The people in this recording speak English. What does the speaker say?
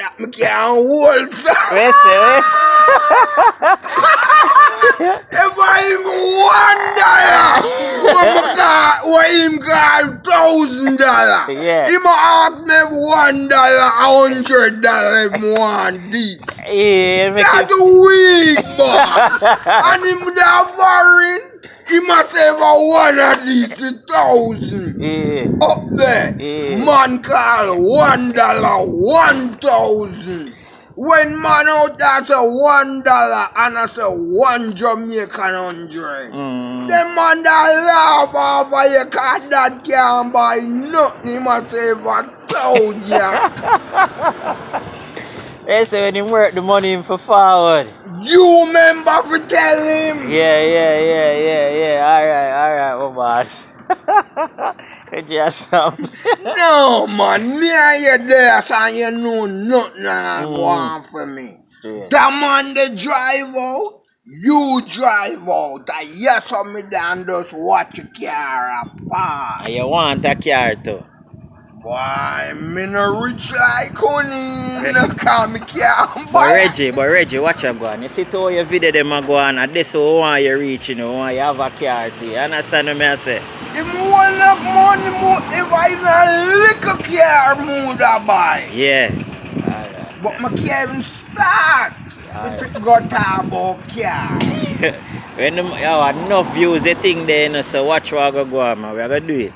that I can't hold, sir. Where's it? If I even $1, what him call $1,000. Yeah. He might ask me $1, $100 if he want this. Yeah, make That's it. weak, boy. And him that foreign, he must have a one of these 1,000. Yeah. Up there. Yeah. Man call $1, 1,000. When man out there say $1 and I say 1 Jamaican 100. Them man that laugh off of you cause that can't buy nothing. He must say for 1,000. They say when he work the money him for forward. You remember to tell him? Yeah. Alright, my boss. Just No man, me and you there so you know nothing go on for me. Straight. The man they drive out, you drive out. And yes, me down just watch your car apart. And you want a car too. Boy, me no rich like honey. No call me can't But buy. Reggie, watch you go on. You see how your video them a go on and this who want you reach, you know, want you have a car too. You understand what I say? The more enough money, more if I not little car more to buy. Yeah. Alright. But I can't even start. With the got about car. When you have enough views, the thing there, you know, so watch what I go on, man. We are going to do it.